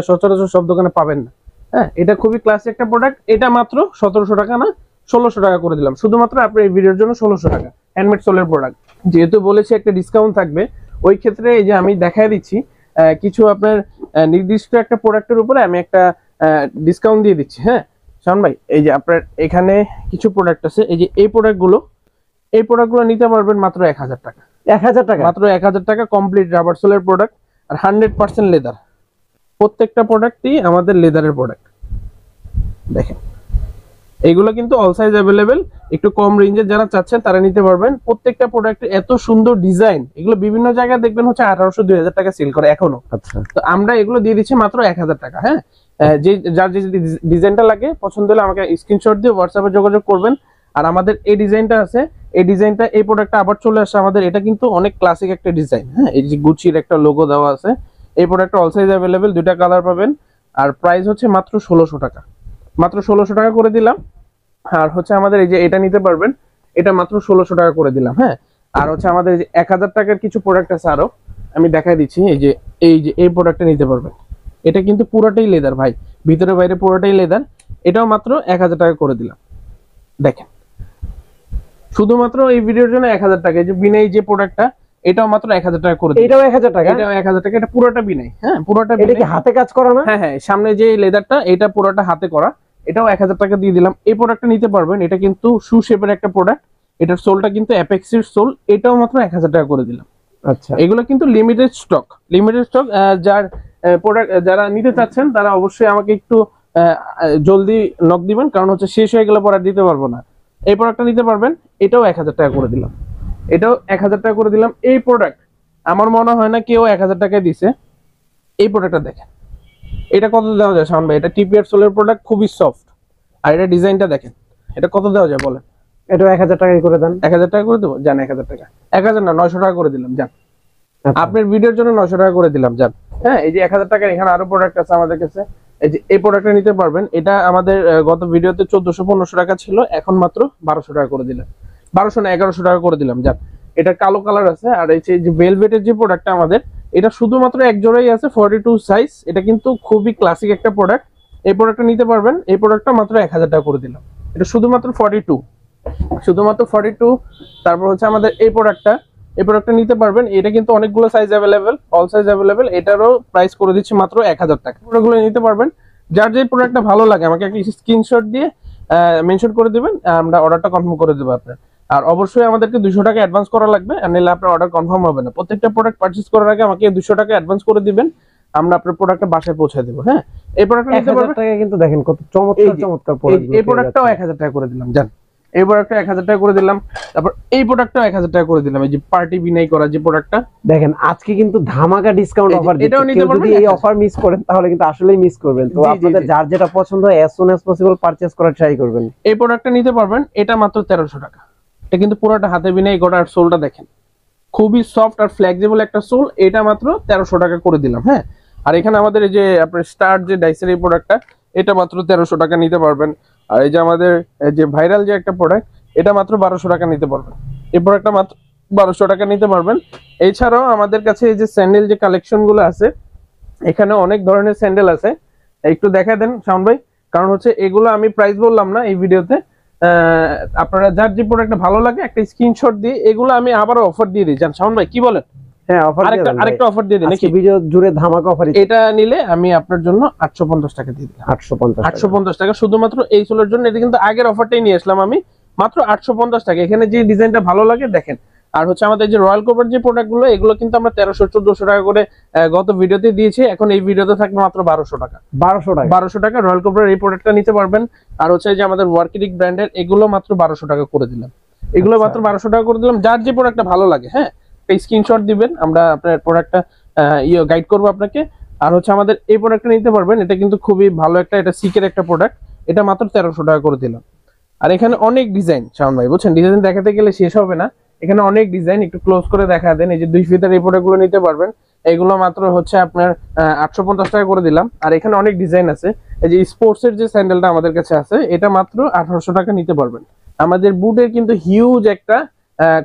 সচরাচর সব দোকানে পাবেন না। হ্যাঁ, এটা খুবই ক্লাসিক একটা প্রোডাক্ট। এটা মাত্র 1700 টাকা না 1600 টাকা করে দিলাম, শুধুমাত্র আপনার এই ভিডিওর জন্য 1600 টাকা। হ্যান্ডমেড সোলের প্রোডাক্ট, যেহেতু বলেছি একটা ডিসকাউন্ট থাকবে, ওই ক্ষেত্রে এই যে আমি দেখাই দিচ্ছি কিছু আপনার নির্দিষ্ট একটা প্রোডাক্টের উপরে আমি একটা ডিসকাউন্ট দিয়ে দিচ্ছি। হ্যাঁ শাওন ভাই, এই যে আপনার এখানে কিছু প্রোডাক্ট আছে, এই যে এই প্রোডাক্টগুলো নিতে পারবেন মাত্র 1000 টাকা। 1000 টাকা? মাত্র 1000 টাকা, কমপ্লিট রাবার সোলের প্রোডাক্ট, আর 100% লেদার। প্রত্যেকটা প্রোডাক্টই আমাদের লেদারের প্রোডাক্ট। দেখেন এগুলো কিন্তু অল সাইজ अवेलेबल, একটু কম রেঞ্জের যারা চাচ্ছেন তারা নিতে পারবেন। প্রত্যেকটা প্রোডাক্টে এত সুন্দর ডিজাইন, এগুলো বিভিন্ন জায়গায় দেখবেন হচ্ছে 1800 2000 টাকা সেল করে এখনো। আচ্ছা, তো আমরা এগুলো দিয়ে দিচ্ছি মাত্র 1000 টাকা। হ্যাঁ, যে যার যে ডিজাইনটা লাগে পছন্দ হলে আমাকে স্ক্রিনশট দিয়ে হোয়াটসঅ্যাপে যোগাযোগ করবেন। আর আমাদের এই ডিজাইনটা আছে, এই ডিজাইনটা, এই প্রোডাক্টটা আবার চলে আসছে আমাদের। এটা কিন্তু অনেক ক্লাসিক একটা ডিজাইন। হ্যাঁ, এই যে গুচির একটা লোগো দেওয়া আছে। এই প্রোডাক্টটা অল সাইজ अवेलेबल, দুইটা কালার পাবেন, আর প্রাইস হচ্ছে মাত্র 1600 টাকা। মাত্র 1600 টাকা করে দিলাম। আর হচ্ছে আমাদের এই যে এটা নিতে পারবেন, এটা মাত্র 1600 টাকা করে দিলাম। হ্যাঁ, আর হচ্ছে আমাদের যে 1000 টাকার কিছু প্রোডাক্ট আছে আরো, আমি দেখাই দিচ্ছি। এই প্রোডাক্টটা নিতে পারবেন। এটা কিন্তু পুরোটাই লেদার ভাই, ভিতরে বাইরে পুরোটাই লেদার। এটাও মাত্র 1000 টাকা করে দিলাম। দেখেন শুধুমাত্র এই ভিডিওর জন্য 1000 টাকা। এই যে বিনাই যে প্রোডাক্টটা, এটাও মাত্র 1000 টাকা করে দিলাম। এটাও 1000 টাকা? এটাও 1000 টাকা। এটা পুরোটা বিনাই। হ্যাঁ, পুরোটা এটা কি হাতে কাজ করা না? হ্যাঁ, সামনে যে লেদারটা, এটা পুরোটা হাতে করা। এটাও 1000 টাকা দিয়ে দিলাম। এই প্রোডাক্টটা নিতে পারবেন। এটা কিন্তু শু শেপের একটা প্রোডাক্ট, এটার সোলটা কিন্তু অ্যাপেক্সের সোল। এটাও মাত্র 1000 টাকা করে দিলাম। আচ্ছা, এগুলো কিন্তু লিমিটেড স্টক। যার প্রোডাক্ট যারা নিতে চাচ্ছেন তারা অবশ্যই আমাকে একটু জলদি নক দিবেন, কারণ হচ্ছে শেষ হয়ে গেলে পরে আর দিতে পারবো না। এই প্রোডাক্টটা নিতে পারবেন। এটাও 1000 টাকা করে দিলাম। এটাও 1000 টাকা করে দিলাম। এই প্রোডাক্ট আমার মনে হয় না কেউ 1000 টাকায় দিছে। এই প্রোডাক্টটা দেখেন, এটা কত দেওয়া যায় শাওন ভাই? এটা টিপিআর সোলের প্রোডাক্ট, খুবই সফট। আর এটা ডিজাইনটা দেখেন, এটা কত দেওয়া যায় বলেন? এটা 1000 টাকাই করে দেন। 1000 টাকা করে দেবো, জান 1000 টাকা। 1000 না 900 টাকা করে দিলাম, জান। আপনার ভিডিওর জন্য 900 টাকা করে দিলাম, জান। হ্যাঁ, এই যে 1000 টাকার এখানে আরো প্রোডাক্ট আছে আমাদের কাছে। এই যে এই প্রোডাক্টটা নিতে পারবেন। এটা আমাদের গত ভিডিওতে 1400-1500 টাকা ছিল, এখন মাত্র 1200 টাকা করে দিলাম। 1200 না 1100 টাকা করে দিলাম, জান। এটা কালো কালার আছে। আর এই যে ভেলভেটের যে প্রোডাক্টটা আমাদের, এটা শুধুমাত্র এক জোড়াই আছে, 42 সাইজ। এটা কিন্তু খুবই ক্লাসিক একটা প্রোডাক্ট। এই প্রোডাক্টটা নিতে পারবেন। এই প্রোডাক্টটা মাত্র 1000 টাকা করে দিলাম। এটা শুধুমাত্র 42। তারপর হচ্ছে আমাদের এই প্রোডাক্টটা নিতে পারবেন। এটা কিন্তু অনেকগুলো size available, all size available. এটারও প্রাইস করে দিচ্ছি মাত্র 1000 টাকা। প্রোডাক্টগুলো নিতে পারবেন। যার যে প্রোডাক্টটা ভালো লাগে আমাকে একটা স্ক্রিনশট দিয়ে মেনশন করে দিবেন, আমরা অর্ডারটা কনফার্ম করে দেবো আপনার। আর অবশ্যই আমাদেরকে 200 টাকা অ্যাডভান্স করা লাগবে, আর নাহলে আপনার অর্ডার কনফার্ম হবে না। প্রত্যেকটা প্রোডাক্ট পারচেজ করার আগে আমাকে 200 টাকা অ্যাডভান্স করে দিবেন, আমরা আপনার প্রোডাক্টটা বাসায় পৌঁছে দেব। হ্যাঁ, এই প্রোডাক্টটা নিতে 1000 পারবেন। টাকা কিন্তু দেখেন কত চমৎকার চমৎকার প্রোডাক্ট। এই প্রোডাক্টটাও 1000 টাকা করে দিলাম, জান। এই প্রোডাক্টটা 1000 টাকা করে দিলাম। তারপর এই প্রোডাক্টটাও 1000 টাকা করে দিলাম, এই যে পার্টি বিনাই করা যে প্রোডাক্টটা দেখেন আজকে কিন্তু ধামাকা ডিসকাউন্ট অফার দিচ্ছে। এটাও নিতে পারবেন। যদি এই অফার মিস করেন তাহলে কিন্তু আসলেই মিস করবেন। তো আপনাদের যার যেটা পছন্দ হয় as soon as possible purchase করার ট্রাই করবেন। এই প্রোডাক্টটা নিতে পারবেন, এটা মাত্র 1300 টাকা। এটা কিন্তু পুরোটা হাতে বিনাই করা, আর সোলটা দেখেন খুবই সফট আর ফ্লেক্সিবল একটা সোল, এটা মাত্র 1300 টাকা করে দিলাম। হ্যাঁ, আর এখানে আমাদের এই যে আপনার স্টার যে ডাইসের এই প্রোডাক্টটা, এটা মাত্র 1300 টাকা নিতে পারবেন। আর এই যে আমাদের যে ভাইরাল যে একটা প্রোডাক্ট, এটা মাত্র 1200 টাকা নিতে পারবেন। এই প্রোডাক্টটা মাত্র 1200 টাকা নিতে পারবেন। এছাড়াও আমাদের কাছে এই যে স্যান্ডেল যে কালেকশন গুলো আছে, এখানে অনেক ধরনের স্যান্ডেল আছে, একটু দেখা দেন শাওন ভাই। কারণ হচ্ছে এগুলো আমি প্রাইস বললাম না এই ভিডিওতে, আপনারা যার যে প্রোডাক্টটা ভালো লাগে একটা স্ক্রিনশট দিয়ে এগুলো আমি আবারও অফার দিয়ে দিই। জান শাওন ভাই কি বলেন? হ্যাঁ, অফার আরেকটা অফার দিয়ে দিই নাকি? ভিডিও জুড়ে ধামাকা অফার। এটা নিলে আমি আপনার জন্য 850 টাকা দিয়ে দিলাম। 850 টাকা শুধুমাত্র এই সোলের জন্য। এটা কিন্তু আগের অফারটাই নিয়ে আসলাম আমি, মাত্র 850 টাকা। এখানে যে ডিজাইনটা ভালো লাগে দেখেন। আর হচ্ছে আমাদের যে রয়্যাল কোবরার যে প্রোডাক্টগুলো, এগুলো কিন্তু আমরা 1300-1400 টাকা করে গত ভিডিওতে দিয়েছি। এখন এই ভিডিওতে থাকবে মাত্র 1200 টাকা। 1200 টাকা রয়্যাল কোবরার এই প্রোডাক্টটা নিতে পারবেন। আর হচ্ছে যে আমাদের ওয়ার্কিডিক ব্র্যান্ডের এগুলো মাত্র 1200 টাকা করে দিলাম। এগুলো মাত্র 1200 টাকা করে দিলাম। যার যে প্রোডাক্টটা ভালো লাগে, হ্যাঁ, স্ক্রিনশট দিবেন, আমরা আপনার প্রোডাক্টটা গাইড করবো আপনাকে। আর হচ্ছে আমাদের এই প্রোডাক্টটা নিতে পারবেন, এটা কিন্তু খুবই ভালো একটা, এটা সিকের একটা প্রোডাক্ট, এটা মাত্র 1300 টাকা করে দিলাম। আর এখানে অনেক ডিজাইন শাওন ভাই, বুঝছেন, ডিজাইন দেখাতে গেলে শেষ হবে না। এখানে অনেক ডিজাইন, একটু ক্লোজ করে দেখা দেন। এই যে 2 ফিতার এই প্রোডাক্টগুলো নিতে পারবেন, এগুলো মাত্র হচ্ছে আপনার 850 টাকা করে দিলাম। আর এখানে অনেক ডিজাইন আছে। এই যে স্পোর্টস এর যে স্যান্ডেলটা আমাদের কাছে আছে, এটা মাত্র 1800 টাকা নিতে পারবেন। আমাদের বুটের কিন্তু হিউজ একটা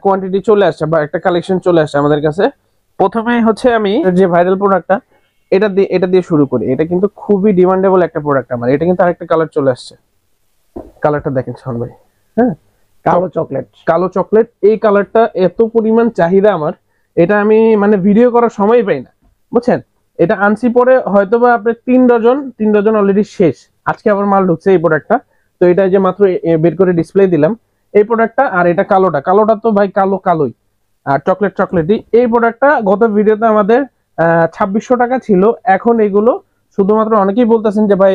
কোয়ান্টিটি চলে আসছে, বা একটা কালেকশন চলে আসছে আমাদের কাছে। প্রথমে হচ্ছে আমি যে ভাইরাল প্রোডাক্টটা, এটা দিয়ে শুরু করি। এটা কিন্তু খুবই ডিমান্ডেবল একটা প্রোডাক্ট আমার। এটা কিন্তু আরেকটা কালার চলে আসছে, কালারটা দেখেন শাওন ভাই। হ্যাঁ, কালো চকলেট। এই কালারটা এত পরিমাণ চাহিদা আমার, এটা আমি মানে ভিডিও করার সময় পাই না, বুঝছেন। এটা আনছি পরে হয়তোবা আপনার 3 ডজন অলরেডি শেষ। আজকে আবার মাল ঢুকছে এই প্রোডাক্টটা। তো এটা যে মাত্র বের করে ডিসপ্লে দিলাম এই প্রোডাক্টটা। আর এটা কালোটা তো ভাই কালোই, আর চকলেটই। এই প্রোডাক্টটা গত ভিডিওতে আমাদের 2600 টাকা ছিল। এখন এগুলো শুধুমাত্র অনেকেই বলতেছেন যে ভাই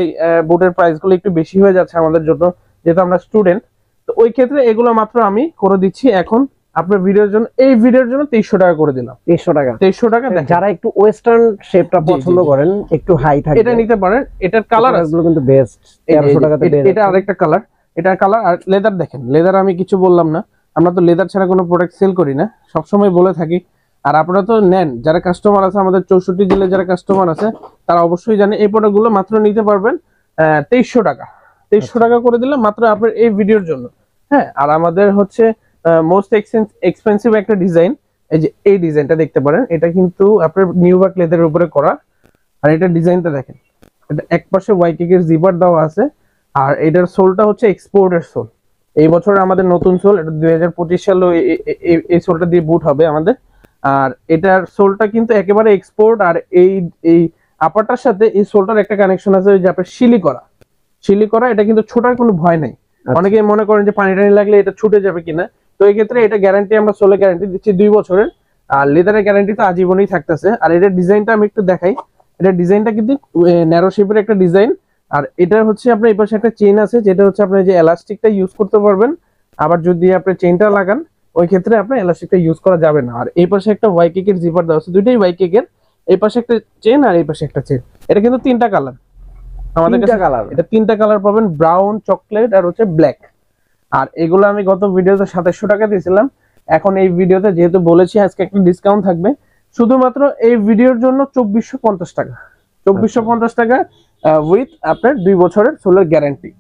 বুটের প্রাইস গুলো একটু বেশি হয়ে যাচ্ছে আমাদের জন্য, যেহেতু আমরা স্টুডেন্ট। তো ওই ক্ষেত্রে এগুলো মাত্র আমি করে দিচ্ছি এখন আপনার ভিডিওর জন্য, এই ভিডিওর জন্য 2300 টাকা করে দিলাম। 2300 টাকা। যারা একটু ওয়েস্টার্ন শেপটা পছন্দ করেন, একটু হাই থাকে, এটা নিতে পারেন। এটার কালার গুলো কিন্তু বেস্ট। 1300 টাকাতে এটা আরেকটা কালার, এটার কালার। আর লেদার দেখেন, লেদার আমি কিছু বললাম না, আমরা তো লেদার ছাড়া কোনো প্রোডাক্ট সেল করি না, সবসময় বলে থাকি। আর আপনারা তো নেন, যারা কাস্টমার আছে আমাদের 64 জেলায় যারা কাস্টমার আছে, তারা অবশ্যই জানে এই প্রোডাক্টগুলো মাত্র নিতে পারবেন 2300 টাকা। 2300 টাকা করে দিলাম মাত্র আপনার এই ভিডিওর জন্য। হ্যাঁ, আর আমাদের হচ্ছে মোস্ট এক্সপেন্সিভ একটা ডিজাইন, এই যে এই ডিজাইনটা দেখতে পারেন। এটা কিন্তু আপনার নিউবাক লেদারের উপরে করা। আর এটা ডিজাইনটা দেখেন, এটা একপাশে ওয়াইকেক এর জিপার দেওয়া আছে। আর এটার সোলটা হচ্ছে এক্সপোর্টের সোল। এই বছর আমাদের নতুন সোল, এটা 2025 সালে এই সোলটা দিয়ে বুট হবে আমাদের। আর এটার সোলটা কিন্তু একেবারে এক্সপোর্ট। আর এই আপারটার সাথে এই সোলটার একটা কানেকশন আছে, ওই যে আপনার শিলি করা। এটা কিন্তু ছোটার কোনো ভয় নাই। অনেকে মনে করেন যে পানি টানি লাগলে এটা ছুটে যাবে কিনা। তো এই ক্ষেত্রে এটা গ্যারান্টি, আমরা সোলে গ্যারান্টি দিচ্ছি 2 বছরের। আর লেদারের গ্যারান্টি তো আজীবনই থাকতেছে। আর এটার ডিজাইনটা আমি একটু দেখাই। এটা ডিজাইনটা কিন্তু ন্যারো শেপের একটা ডিজাইন। আর এটা হচ্ছে আপনার এই পাশে একটা চেইন আছে, যেটা হচ্ছে আপনি যে এলাস্টিকটা ইউজ করতে পারবেন। আবার যদি আপনি চেইনটা লাগান, ওই ক্ষেত্রে আপনার এলাস্টিকটা ইউজ করা যাবে না। আর এই পাশে একটা ওয়াইকেক এর জিপার দেওয়া আছে, দুইটাই ওয়াইকেক এর। এই পাশে একটা চেইন আর এই পাশে একটা চেইন। এটা কিন্তু 3টা কালার আমাদের কাছে। এটা 3টা কালার পাবেন, ব্রাউন, চকলেট আর হচ্ছে ব্ল্যাক। আর এগুলো আমি গত ভিডিওতে 2700 টাকা দিয়েছিলাম। এখন এই ভিডিওতে যেহেতু বলেছি আজকে একটা ডিসকাউন্ট থাকবে, শুধুমাত্র এই ভিডিওর জন্য 2450 টাকা। 2450 টাকা উইথ আপনার 2 বছরের সোলের গ্যারান্টি।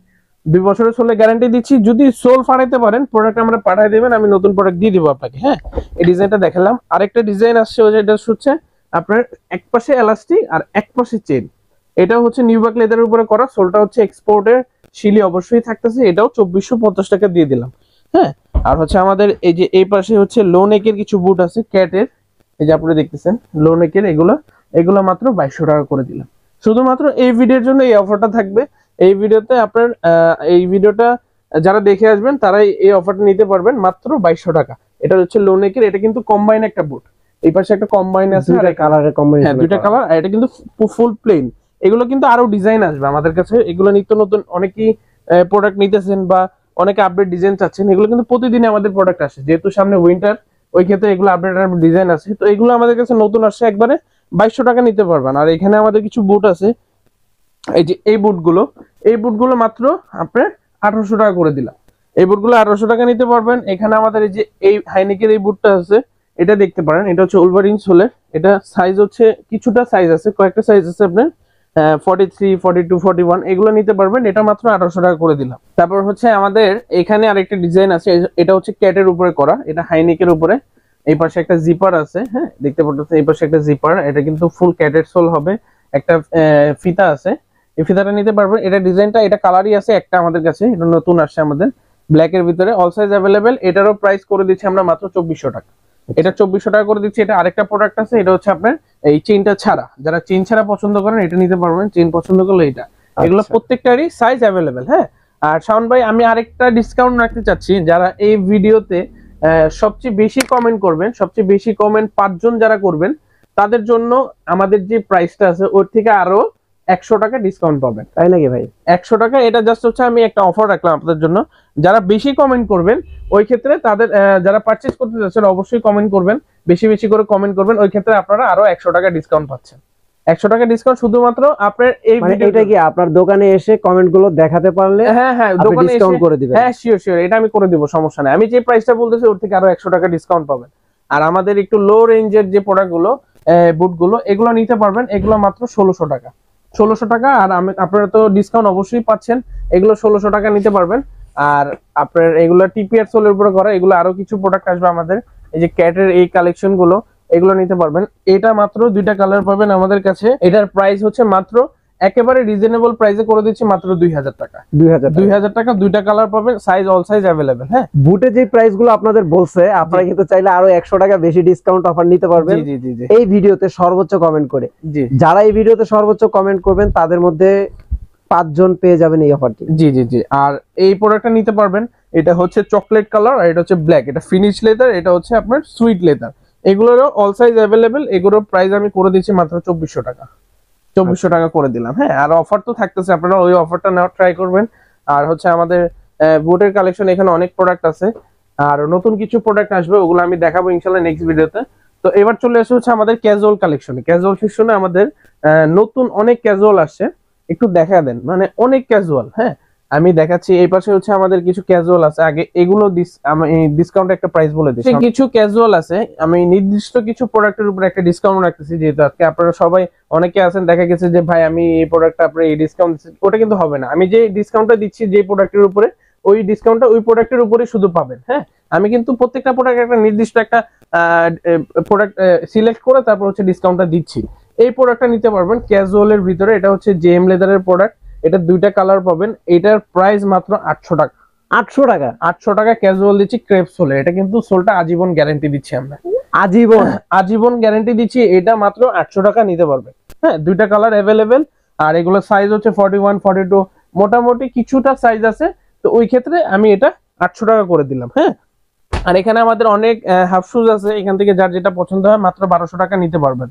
2 বছরের সোলের গ্যারান্টি দিচ্ছি। যদি সোল ফাটাইতে পারেন, প্রোডাক্ট আমরা পাঠিয়ে দেবেন, আমি নতুন প্রোডাক্ট দিয়ে দিব আপনাকে। হ্যাঁ, এই ডিজাইনটা দেখালাম। আরেকটা ডিজাইন আসছে, যেটা হচ্ছে আপনার এক পাশে এলাস্টিক আর এক পাশে চেইন। এটা হচ্ছে নিউবাক লেদারের উপরে করা, সোলটা হচ্ছে এক্সপোর্টের, শিলি অবশ্যই থাকতেছে। এটাও 2450 টাকা দিয়ে দিলাম। হ্যাঁ, আর হচ্ছে আমাদের এই যে এই পাশে হচ্ছে লো নেকের কিছু বুট আছে ক্যাটের, এই যে আপনারা দেখতেছেন লো নেকের, এগুলো মাত্র 2200 টাকা করে দিলাম। শুধুমাত্র এই ভিডিওর জন্য এই অফারটা থাকবে। এই ভিডিওতে আপনার এই ভিডিওটা যারা দেখে আসবেন তারাই এই অফারটা নিতে পারবেন মাত্র 2200 টাকা। এটা হচ্ছে লো নেকের, এটা কিন্তু কম্বাইন একটা বুট, এই পাশে একটা কম্বাইন আছে, দুইটা কালারের কম্বিনেশন, হ্যাঁ দুইটা কালার, আর এটা কিন্তু ফুল প্লেন। এগুলো কিন্তু আরো ডিজাইন আসবে আমাদের কাছে, এগুলো নিত্য নতুন অনেকেই প্রোডাক্ট নিতেছেন বা অনেকে আপডেট ডিজাইন চাচ্ছেন, এগুলো কিন্তু প্রতিদিন আমাদের প্রোডাক্ট আসে, যেহেতু সামনে উইন্টার ওই ক্ষেত্রে এগুলো আপডেট ডিজাইন আছে। তো এগুলো আমাদের কাছে নতুন আসছে, একবারে 2200 টাকা নিতে পারবেন। আর এখানে আমাদের কিছু বুট আছে, এই যে এই বুটগুলো মাত্র আপনার 1800 টাকা করে দিলাম। এই বুটগুলো 1800 টাকা নিতে পারবেন। এখানে আমাদের এই যে এই হাইনেকের এই বুটটা আছে, এটা দেখতে পারেন, এটা হচ্ছে ওলভারিন সোলের, এটা সাইজ হচ্ছে কিছুটা সাইজ আছে, কয়েকটা সাইজ আছে আপনার 43, 42, 41 এগুলো নিতে পারবেন, এটা মাত্র 1800 টাকা করে দিলাম। তারপর হচ্ছে আমাদের এখানে আরেকটা ডিজাইন আছে, এটা হচ্ছে ক্যাটের উপরে করা, এটা হাইনেকের উপরে, এই পাশে একটা জিপার আছে, হ্যাঁ দেখতে পাচ্ছেন এই পাশে একটা জিপার, এটা কিন্তু ফুল ক্যাটের সোল হবে, একটা ফিতা আছে, এই ফিতাটা নিতে পারবেন। এটা ডিজাইনটা, এটা কালারই আছে একটা আমাদের কাছে, এটা নতুন আসছে আমাদের ব্ল্যাক এর ভিতরে, অল সাইজ অ্যাভেলেবেল। এটারও প্রাইস করে দিচ্ছি আমরা মাত্র 2400 টাকা। এটা 2400 টাকা করে দিচ্ছি। এটা আরেকটা প্রোডাক্ট আছে, এটা হচ্ছে আপনার এই চেইনটা ছাড়া, যারা চেইন ছাড়া পছন্দ করেন এটা নিতে পারবেন, চেইন পছন্দ করলে এটা, এগুলো প্রত্যেকটারই সাইজ অ্যাভেলেবেল। হ্যাঁ, আর শাওন ভাই আমি আরেকটা ডিসকাউন্ট রাখতে চাচ্ছি, যারা এই ভিডিওতে সবচেয়ে বেশি কমেন্ট করবেন, সবচেয়ে বেশি কমেন্ট 5 জন যারা করবেন, তাদের জন্য আমাদের যে প্রাইসটা আছে ওর থেকে আরো 100 টাকা ডিসকাউন্ট পাবেন। তাই নাকি ভাই? 100 টাকা, এটা জাস্ট হচ্ছে আমি একটা অফার রাখলাম আপনাদের জন্য। যারা বেশি কমেন্ট করবেন ওই ক্ষেত্রে তাদের, যারা পারচেজ করতে যাচ্ছেন অবশ্যই কমেন্ট করবেন, বেশি বেশি করে কমেন্ট করবেন, ওই ক্ষেত্রে আপনারা আরো 100 টাকা ডিসকাউন্ট পাচ্ছেন। 100 টাকা ডিসকাউন্ট শুধুমাত্র আপনার এই এটা কি আপনার দোকানে এসে কমেন্ট গুলো দেখাতে পারলে হ্যাঁ হ্যাঁ দোকানে ডিসকাউন্ট করে দিবেন? হ্যাঁ শিওর, এটা আমি করে দিব, সমস্যা নেই। আমি যে প্রাইসটা বলতেছি ওর থেকে আরো 100 টাকা ডিসকাউন্ট পাবেন। আর আমাদের একটু লো রেঞ্জের যে প্রোডাক্ট গুলো, বুট গুলো, এগুলো নিতে পারবেন, এগুলো মাত্র 1600 টাকা। 1600 টাকা, আর আপনারা তো ডিসকাউন্ট অবশ্যই পাচ্ছেন, এগুলো 1600 টাকা নিতে পারবেন। আর আপনার এগুলো টিপিআর সোলের উপরে করা, এগুলো আরো কিছু প্রোডাক্ট আসবে আমাদের, এই যে ক্যাটের এই কালেকশন গুলো, এগুলো নিতে পারবেন। এটা মাত্র দুইটা কালার পাবেন আমাদের কাছে, এটার প্রাইস হচ্ছে মাত্র একেবারে রিজনেবল প্রাইসে করে দিচ্ছি মাত্র 2000 টাকা। 2000 টাকা, দুইটা কালার পাবেন, সাইজ অল সাইজ अवेलेबल। হ্যাঁ, বুটে যে প্রাইস গুলো আপনাদের বলছে, আপনারা কিন্তু চাইলে আরো 100 টাকা বেশি ডিসকাউন্ট অফার নিতে পারবেন এই ভিডিওতে সর্বোচ্চ কমেন্ট করে। যারা এই ভিডিওতে সর্বোচ্চ কমেন্ট করবেন তাদের মধ্যে 5 জন পেয়ে যাবেন এই অফারটি। জি। আর এই প্রোডাক্টটা নিতে পারবেন, এটা হচ্ছে চকলেট কালার, আর এটা হচ্ছে ব্ল্যাক, এটা ফিনিশ লেদার, এটা হচ্ছে আপনার সুইট লেদার, এগুলোরও অল সাইজ अवेलेबल। এগুলোর প্রাইস আমি করে দিচ্ছি মাত্র 2400 টাকা। 2400 টাকা করে দিলাম। হ্যাঁ, আর অফার তো থাকতেছে, আপনারা ওই অফারটা নেওয়ার ট্রাই করবেন। আর হচ্ছে আমাদের বুটের কালেকশন এখানে অনেক প্রোডাক্ট আছে, আর নতুন কিছু প্রোডাক্ট আসবে, ওগুলো আমি দেখাবো ইনশাআল্লাহ নেক্সট ভিডিওতে। তো এবার চলে আসে হচ্ছে আমাদের ক্যাজুয়াল কালেকশনে। ক্যাজুয়াল সেকশনে আমাদের নতুন অনেক ক্যাজুয়াল আসছে, একটু দেখা দেন, মানে অনেক ক্যাজুয়াল। হ্যাঁ, আমি দেখাচ্ছি, এই পাশে হচ্ছে আমাদের কিছু ক্যাজুয়াল আছে, আগে এগুলো আমি ডিসকাউন্ট একটা প্রাইস বলে দিচ্ছি। কিছু ক্যাজুয়াল আছে, আমি নির্দিষ্ট কিছু প্রোডাক্টের উপর একটা ডিসকাউন্ট রাখতেছি, যেহেতু আজকে আপনারা সবাই অনেকে আছেন, দেখা গেছে যে ভাই আমি এই প্রোডাক্টটা আপনার এই ডিসকাউন্ট দিচ্ছি, ওটা কিন্তু হবে না। আমি যে ডিসকাউন্টটা দিচ্ছি যে প্রোডাক্টের উপরে, ওই ডিসকাউন্টটা ওই প্রোডাক্টের উপরে শুধু পাবেন। হ্যাঁ, আমি কিন্তু প্রত্যেকটা প্রোডাক্ট একটা নির্দিষ্ট একটা প্রোডাক্ট সিলেক্ট করে তারপর হচ্ছে ডিসকাউন্টটা দিচ্ছি। এই প্রোডাক্টটা নিতে পারবেন ক্যাজুয়ালের ভিতরে, এটা হচ্ছে জেএম লেদারের প্রোডাক্ট, এটা দুইটা কালার পাবেন, এটার প্রাইস মাত্র 800 টাকা। 800 টাকা, 800 টাকা ক্যাজুয়াল দিচ্ছি ক্রেপ সোলে। এটা কিন্তু সোলটা আজীবন গ্যারান্টি দিচ্ছি আমরা, আজীবন গ্যারান্টি দিচ্ছি, এটা মাত্র 800 টাকা নিতে পারবে। হ্যাঁ, দুইটা কালার अवेलेबल, আর এগুলো সাইজ হচ্ছে 41, 42, মোটামুটি কিছুটা সাইজ আছে, তো ওই ক্ষেত্রে আমি এটা 800 টাকা করে দিলাম। হ্যাঁ, আর এখানে আমাদের অনেক হাফ শুজ আছে, এখান থেকে যার যেটা পছন্দ হয় মাত্র 1200 টাকা নিতে পারবেন।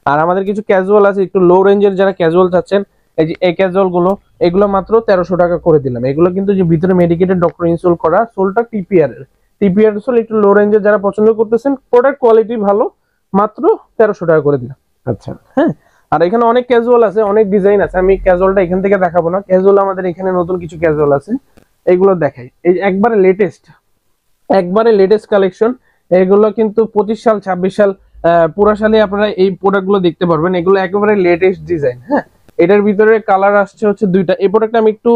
আর আমাদের কিছু ক্যাজুয়াল আছে, একটু লো রেঞ্জের যারা ক্যাজুয়াল চাচ্ছেন, এই যে এই ক্যাজুয়াল গুলো, এগুলো মাত্র 1300 টাকা করে দিলাম। এগুলো কিন্তু যে ভিতরে মেডিকেটেড ডক্টর ইনস্টল করা, সোলটা টিপিআর সোল, একটু লো রেঞ্জের যারা পছন্দ করতেছেন, প্রোডাক্ট কোয়ালিটি ভালো, মাত্র 1300 টাকা করে দিলাম। আচ্ছা, হ্যাঁ, আর এখানে অনেক ক্যাজুয়াল আছে, অনেক ডিজাইন আছে, আমি ক্যাজুয়ালটা এখান থেকে দেখাবো না। ক্যাজুয়াল আমাদের এখানে নতুন কিছু ক্যাজুয়াল আছে, এগুলো দেখাই। এই একবারে লেটেস্ট কালেকশন, এগুলো কিন্তু 25 সাল 26 সাল পুরো সালে আপনারা এই প্রোডাক্ট গুলো দেখতে পারবেন, এগুলো একেবারে লেটেস্ট ডিজাইন। হ্যাঁ, এটার ভিতরে কালার আসছে হচ্ছে দুইটা। এই প্রোডাক্টটা আমি একটু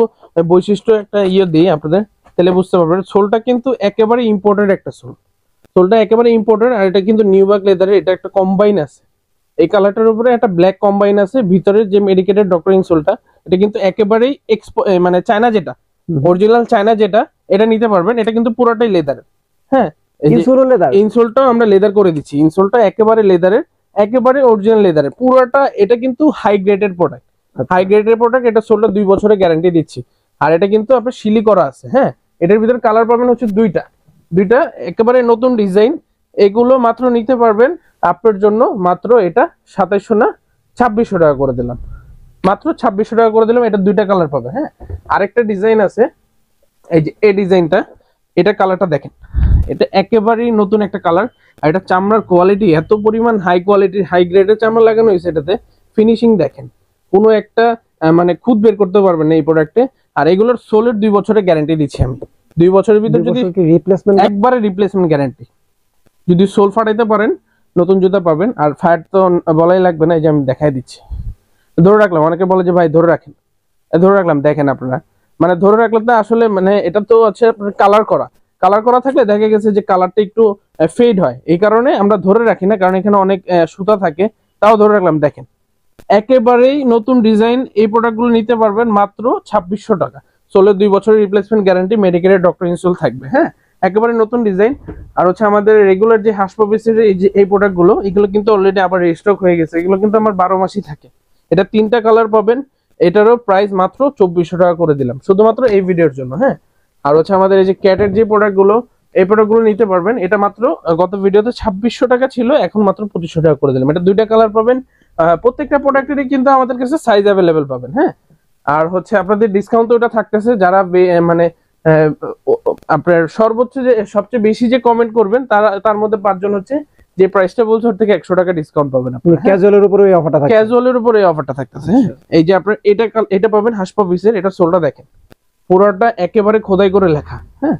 বৈশিষ্ট্য একটা দিই আপনাদের, তাহলে বুঝতে পারবেন। সোলটা কিন্তু একেবারে ইম্পোর্টেড একটা সোলটা একেবারে ইম্পোর্টেড, আর এটা কিন্তু নিউবার্ক লেদারের, এটা একটা কম্বাইন আছে, এই কালারটার উপরে একটা ব্ল্যাক কম্বাইন আছে, ভিতরে যে মেডিকেটেড ডক্টর ইনসোলটা, এটা কিন্তু একেবারেই মানে চায়না, যেটা অরিজিনাল চায়না, যেটা এটা নিতে পারবেন। এটা কিন্তু পুরোটাই লেদারের। হ্যাঁ, ইনসোলটাও আমরা লেদার করে দিচ্ছি, ইনসোলটা একেবারে লেদারের, একেবারে অরিজিনাল লেদারের পুরোটা। এটা কিন্তু হাই গ্রেডের প্রোডাক্ট, এটা সোলটা 2 বছরের গ্যারান্টি দিচ্ছি। আর এটা কিন্তু আপনার সিলি করা আছে। হ্যাঁ, এটার ভিতরে কালার পাবেন হচ্ছে দুইটা একেবারে নতুন ডিজাইন। এগুলো মাত্র নিতে পারবেন আপনার জন্য মাত্র এটা 2700 না 2600 টাকা করে দিলাম, মাত্র 2600 টাকা করে দিলাম। এটা দুইটা কালার পাবে। হ্যাঁ, আরেকটা ডিজাইন আছে, এই যে এই ডিজাইনটা, এটা কালারটা দেখেন, এটা একেবারেই নতুন একটা কালার। আর এটা চামড়ার কোয়ালিটি এত পরিমাণ হাই কোয়ালিটির হাই গ্রেডের চামড়া লাগানো হয়েছে, এটাতে ফিনিশিং দেখেন, কোনো একটা মানে খুদ বের করতে পারবেন না এই প্রোডাক্টে। আর এগুলোর সোলের 2 বছরের গ্যারান্টি দিচ্ছি আমি। 2 বছরের ভিতর যদি রিপ্লেসমেন্ট, একবারে রিপ্লেসমেন্ট গ্যারান্টি, যদি সোল ফাটাইতে পারেন নতুন জুতা পাবেন। আর ফায়ার তো বলাই লাগবে না, এই যে আমি দেখাই দিচ্ছি, ধরে রাখলাম। অনেকে বলে যে ভাই ধরে রাখেন, ধরে রাখলাম, দেখেন আপনারা, মানে ধরে রাখলে তো আসলে মানে এটা তো আছে কালার করা থাকলে দেখা গেছে যে কালারটা একটু ফেড হয়, এই কারণে আমরা ধরে রাখি না, কারণ এখানে অনেক সুতা থাকে, তাও ধরে রাখলাম। দেখেন একেবারেই নতুন ডিজাইন, এই প্রোডাক্টগুলো নিতে পারবেন মাত্র 2600 টাকা। সোলের 2 বছরের রিপ্লেসমেন্ট গ্যারান্টি, মেডিকেলের ডক্টর ইনস্টল থাকবে। হ্যাঁ, একেবারে নতুন ডিজাইন। আর হচ্ছে আমাদের রেগুলার যে হাসপাবিসের এই প্রোডাক্টগুলো, এগুলো কিন্তু অলরেডি আবার রিস্টক হয়ে গেছে। এগুলো কিন্তু আমার 12 মাসই থাকে। এটা 3টা কালার পাবেন, এটারও প্রাইস মাত্র 2400 টাকা করে দিলাম শুধুমাত্র এই ভিডিওর জন্য। হ্যাঁ, আর হচ্ছে আমাদের এই যে ক্যাটের যে প্রোডাক্টগুলো, এই প্রোডাক্টগুলো নিতে পারবেন। এটা মাত্র গত ভিডিওতে 2600 টাকা ছিল, এখন মাত্র 2500 টাকা করে দিলাম। এটা 2টা কালার পাবেন। প্রত্যেকটা প্রোডাক্টেরই কিন্তু আমাদের কাছে সাইজ অ্যাভেলেবেল পাবেন। হ্যাঁ, আর হচ্ছে আপনাদের ডিসকাউন্ট তো ওটা থাকতেছে, যারা মানে আপনার সর্বোচ্চ যে সবচেয়ে বেশি যে কমেন্ট করবেন তার মধ্যে 5 জন হচ্ছে যে প্রাইসটা বলছে ওর থেকে 100 টাকা ডিসকাউন্ট পাবেন আপনি। ক্যাজুয়ালের উপরে এই অফারটা থাকে, ক্যাজুয়ালের উপরে এই অফারটা থাকতেছে। এই যে আপনার এটা পাবেন হাসপাবিসের, এটা সোলটা দেখেন, পুরোটা একেবারে খোদাই করে লেখা। হ্যাঁ,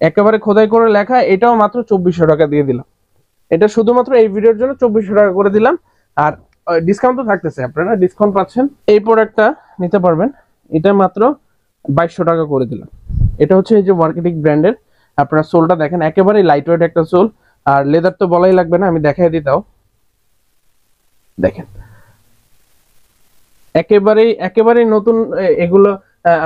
একেবারে খোদাই করে লেখা। এটাও মাত্র 2400 টাকা দিয়ে দিলাম। এটা শুধুমাত্র এই ভিডিওর জন্য 2400 টাকা করে দিলাম। আর ডিসকাউন্ট তো থাকতেছে, আপনারা ডিসকাউন্ট পাচ্ছেন। এই প্রোডাক্টটা নিতে পারবেন, এটা মাত্র 2200 টাকা করে দিলাম। এটা হচ্ছে এই যে মার্কেটিং ব্র্যান্ডের, আপনারা সোলটা দেখেন, একেবারে লাইট ওয়েট একটা সোল। আর লেদার তো বলাই লাগবে না, আমি দেখাই দিতাও, দেখেন একেবারে নতুন। এগুলো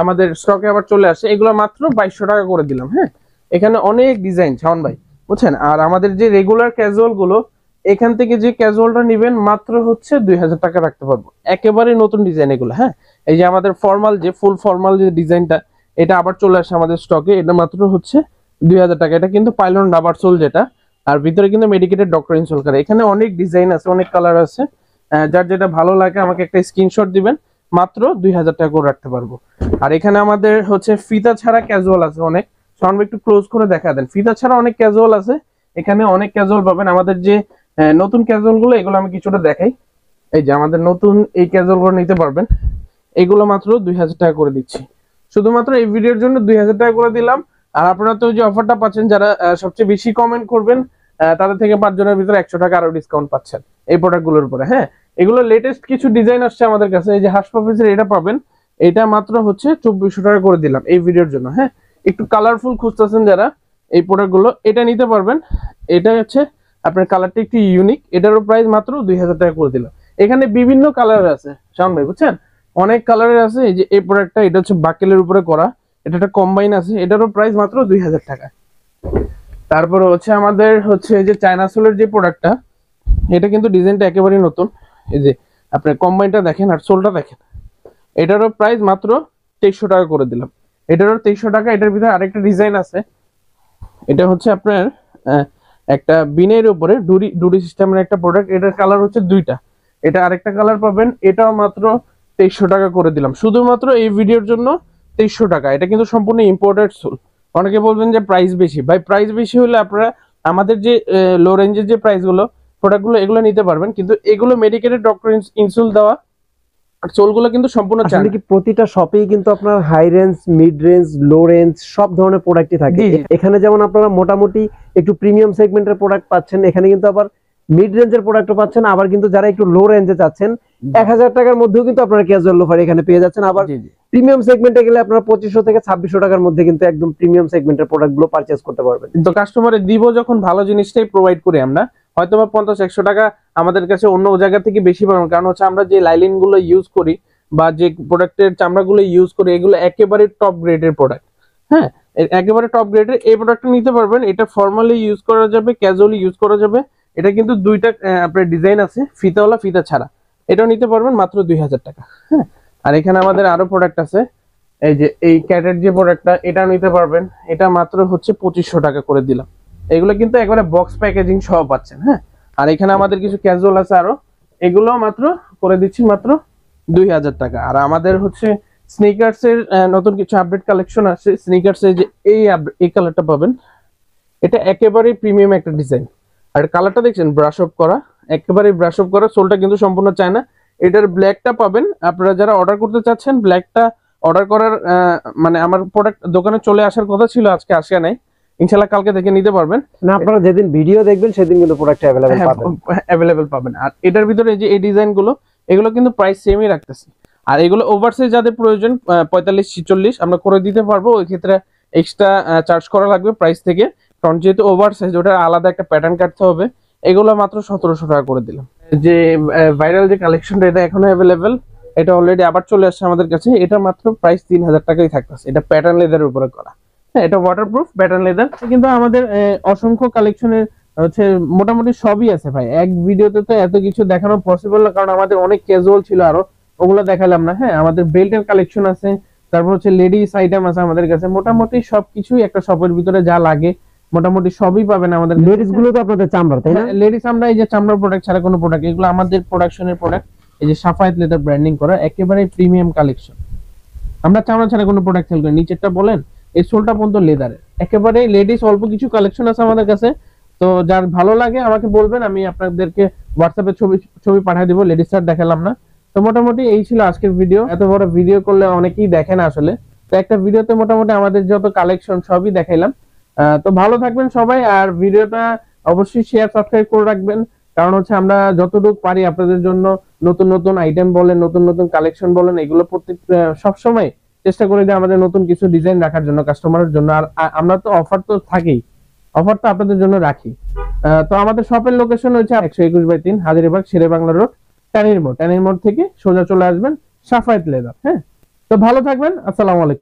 আমাদের স্টকে আবার চলে আসে, এগুলো মাত্র 2200 টাকা করে দিলাম। হ্যাঁ, এখানে অনেক ডিজাইন শাওন ভাই, বুঝছেন। আর আমাদের যে রেগুলার ক্যাজুয়াল গুলো, এখান থেকে যে ক্যাজুয়ালটা নেবেন মাত্র হচ্ছে 2000 টাকা রাখতে পারবো, একেবারে নতুন ডিজাইন এগুলো। হ্যাঁ, এই যে আমাদের ফর্মাল যে ফুল ফর্মাল যে ডিজাইনটা, এটা আবার চলে আসে আমাদের স্টকে, এটা মাত্র হচ্ছে 2000 টাকা। এটা কিন্তু পাইলন রাবার সোল যেটা, আর ভিতরে কিন্তু মেডিকেটেড ডক্টর ইনসোল করে। এখানে অনেক ডিজাইন আছে, অনেক কালার আছে, যার যেটা ভালো লাগে আমাকে একটা স্ক্রিনশট দিবেন, মাত্র 2000 টাকা করে রাখতে পারবো। আর এখানে আমাদের হচ্ছে ফিতা ছাড়া ক্যাজুয়াল আছে অনেক, সাউন্ড একটু ক্লোজ করে দেখা দেন। ফিতা ছাড়া অনেক ক্যাজুয়াল আছে, এখানে অনেক ক্যাজুয়াল পাবেন। আমাদের যে নতুন ক্যাজুয়াল গুলো, এগুলো আমি কিছুটা দেখাই। এই যে আমাদের নতুন এই ক্যাজুয়াল গুলো নিতে পারবেন, এগুলো মাত্র 2000 টাকা করে দিচ্ছি শুধুমাত্র এই ভিডিওর জন্য। 2000 টাকা করে দিলাম। আর আপনারা তো যে অফারটা পাচ্ছেন, যারা সবচেয়ে বেশি কমেন্ট করবেন তাদের থেকে 5 জনের ভিতরে 100 টাকা আরো ডিসকাউন্ট পাচ্ছেন এই প্রোডাক্টগুলোর উপরে। হ্যাঁ, এগুলো লেটেস্ট কিছু ডিজাইন আসছে আমাদের কাছে। এই যে হাসপাবিসের এটা পাবেন, এটা মাত্র হচ্ছে 2400 টাকা করে দিলাম এই ভিডিওর জন্য। হ্যাঁ, একটু কালারফুল খুঁজতেছেন যারা, এই প্রোডাক্টগুলো এটা নিতে পারবেন। এটা হচ্ছে আপনার কালারটা একটু ইউনিক, এটারও প্রাইস মাত্র 2000 টাকা করে দিলাম। এখানে বিভিন্ন কালার আছে শাওন ভাই, বুঝছেন, অনেক কালারের আছে। এই যে এই প্রোডাক্টটা, এটা হচ্ছে বাকেলের উপরে করা, এটা একটা কম্বাইন আছে, এটারও প্রাইস মাত্র 2000 টাকা। তারপরে হচ্ছে আমাদের হচ্ছে এই যে চায়না সোলের যে প্রোডাক্টটা, এটা কিন্তু ডিজাইনটা একেবারেই নতুন। এই যে আপনার কম্বাইনটা দেখেন আর সোলটা দেখেন, এটারও প্রাইস মাত্র 2300 টাকা করে দিলাম। এটারও 2300 টাকা। এটার ভিতরে আরেকটা ডিজাইন আছে, এটা হচ্ছে আপনার একটা বিনের উপরে ডুরি সিস্টেমের একটা প্রোডাক্ট। এটার কালার হচ্ছে 2টা, এটা আরেকটা কালার পাবেন, এটাও মাত্র 2300 টাকা করে দিলাম শুধুমাত্র এই ভিডিওর জন্য। 2300 টাকা। এটা কিন্তু সম্পূর্ণ ইম্পোর্টেড সোল। অনেকে বলবেন যে প্রাইস বেশি, ভাই প্রাইস বেশি হলে আপনারা আমাদের যে লো রেঞ্জের যে প্রাইস গুলো প্রোডাক্টগুলো, এগুলো নিতে পারবেন, কিন্তু এগুলো মেডিকেটেড ডক্টর ইনসোল দেওয়া সোলগুলো কিন্তু সম্পূর্ণ আসলে কি প্রতিটা শপেই কিন্তু আপনার high range, mid range, low range সব ধরনের প্রোডাক্টই থাকে। এখানে যেমন আপনারা মোটামুটি একটু প্রিমিয়াম সেগমেন্টের প্রোডাক্ট পাচ্ছেন, এখানে কিন্তু আবার মিড রেঞ্জের প্রোডাক্টও পাচ্ছেন। আবার কিন্তু যারা একটু লো রেঞ্জে চাচ্ছেন, 1000 টাকার মধ্যেও কিন্তু আপনারা ক্যাজুয়াল লোফার এখানে পেয়ে যাচ্ছেন। আবার প্রিমিয়াম সেগমেন্টে গেলে আপনারা 2500 থেকে 2600 টাকার মধ্যে কিন্তু একদম প্রিমিয়াম সেগমেন্টের প্রোডাক্টগুলো পারচেজ করতে পারবেন। তো কাস্টমারে দিব যখন ভালো জিনিসটাই প্রোভাইড করি আমরা, হয়তো 50-100 টাকা আমাদের কাছে অন্য জায়গা থেকে বেশি পাবেন, কারণ হচ্ছে আমরা যে লাইলিন গুলো ইউজ করি বা যে প্রোডাক্টের চামড়াগুলো ইউজ করি, এগুলো একেবারে টপ গ্রেডের প্রোডাক্ট। হ্যাঁ, একেবারে টপ গ্রেডের এই প্রোডাক্টটা নিতে পারবেন। এটা ফর্মালি ইউজ করা যাবে, ক্যাজুয়ালি ইউজ করা যাবে। এটা কিন্তু 2টা আপনার ডিজাইন আছে, ফিতাওয়ালা, ফিতা ছাড়া। এটাও নিতে পারবেন মাত্র 2000 টাকা। হ্যাঁ, আর এখানে আমাদের আরো প্রোডাক্ট আছে, এই যে এই ক্যাটের যে প্রোডাক্টটা এটা নিতে পারবেন, এটা মাত্র হচ্ছে 2500 টাকা করে দিলাম। এগুলো কিন্তু একবারে বক্স প্যাকেজিং সহ পাচ্ছেন। হ্যাঁ, আর এখানে আমাদের কিছু ক্যাজুয়াল আছে আরো, এগুলো মাত্র করে দিচ্ছি মাত্র 2000 টাকা। আর আমাদের হচ্ছে স্নিকার্স এর নতুন কিছু আপডেট কালেকশন আছে। স্নিকার্স এর যে এই কালারটা পাবেন, এটা একেবারে প্রিমিয়াম একটা ডিজাইন। আর কালারটা দেখছেন ব্রাশ অফ করা, একেবারে ব্রাশ অফ করা, সোলটা কিন্তু সম্পূর্ণ চায় না। এটার ব্ল্যাকটা পাবেন, আপনারা যারা অর্ডার করতে চাচ্ছেন ব্ল্যাকটা অর্ডার করার মানে আমার প্রোডাক্ট দোকানে চলে আসার কথা ছিল, আজকে আসে নাই, ইনশাআল্লাহ কালকে থেকে নিতে পারবেন। না, আপনারা যেদিন ভিডিও দেখবেন সেদিন কিন্তু প্রোডাক্ট অ্যাভেলেবেল পাবেন। আর এটার ভিতরে যে এই ডিজাইন গুলো, এগুলো কিন্তু প্রাইস সেমই রাখতেছি। আর এগুলো ওভারসাইজ যাদের প্রয়োজন 45-46 আমরা করে দিতে পারবো, ওই ক্ষেত্রে এক্সট্রা চার্জ করা লাগবে প্রাইস থেকে, কারণ যেহেতু ওভারসাইজ ওটার আলাদা একটা প্যাটার্ন কাটতে হবে। এগুলো মাত্র 1700 টাকা করে দিলাম। যে ভাইরাল যে কালেকশনটা, এটা এখনো অ্যাভেলেবেল, এটা অলরেডি আবার চলে আসছে আমাদের কাছে। এটা মাত্র প্রাইস 3000 টাকাই থাকতেছে। এটা প্যাটার্ন লেদারের উপরে করা। হ্যাঁ, এটা ওয়াটারপ্রুফ প্যাটার্ন লেদার। কিন্তু আমাদের অসংখ্য কালেকশনের হচ্ছে মোটামুটি সবই আছে ভাই। এক ভিডিওতে তো এত কিছু দেখানো পসিবল না, কারণ আমাদের অনেক ক্যাজুয়াল ছিল আরো, ওগুলো দেখালাম না। হ্যাঁ, আমাদের বেল্টের কালেকশন আছে, তারপর হচ্ছে লেডিস আইটেম আছে আমাদের কাছে। মোটামুটি সবকিছুই একটা শপের ভিতরে যা লাগে মোটামুটি সবই পাবেন আমাদের। লেডিস গুলো তো আপনাদের চামড়া, তাই না? লেডিস আমরা এই যে চামড়ার প্রোডাক্ট ছাড়া কোনো প্রোডাক্ট, এগুলো আমাদের প্রোডাকশনের প্রোডাক্ট। এই যে সাফায়েত লেদার ব্র্যান্ডিং করা একেবারে প্রিমিয়াম কালেকশন। আমরা চামড়া ছাড়া কোনো প্রোডাক্ট সেল করি। নিচেরটা বলেন, এই সোলটা পর্যন্ত লেদারের, একেবারে লেডিস অল্প কিছু কালেকশন আছে আমাদের কাছে। তো যার ভালো লাগে আমাকে বলবেন, আমি আপনাদেরকে হোয়াটসঅ্যাপে ছবি পাঠিয়ে দিব। লেডিস আর দেখালাম না। তো মোটামুটি এই ছিল আজকের ভিডিও। এত বড় ভিডিও করলে অনেকেই দেখে না আসলে, তো একটা ভিডিওতে মোটামুটি আমাদের যত কালেকশন সবই দেখাইলাম। তো ভালো থাকবেন সবাই, আর ভিডিওটা অবশ্যই শেয়ার সাবস্ক্রাইব করে রাখবেন, কারণ হচ্ছে আমরা যতটুকু পারি আপনাদের জন্য নতুন নতুন আইটেম বলেন, নতুন নতুন কালেকশন বলেন, এগুলো প্রত্যেক সবসময় চেষ্টা করি যে আমাদের নতুন কিছু ডিজাইন রাখার জন্য কাস্টমারের জন্য। আর আমরা তো অফার তো থাকেই, অফার তো আপনাদের জন্য রাখি। তো আমাদের শপের লোকেশন হচ্ছে 121/3 হাজারীবাগ শেরেবাংলা রোড, ট্যানির মোড় থেকে সোজা চলে আসবেন সাফায়েত লেদার। হ্যাঁ, তো ভালো থাকবেন, আসসালামু আলাইকুম।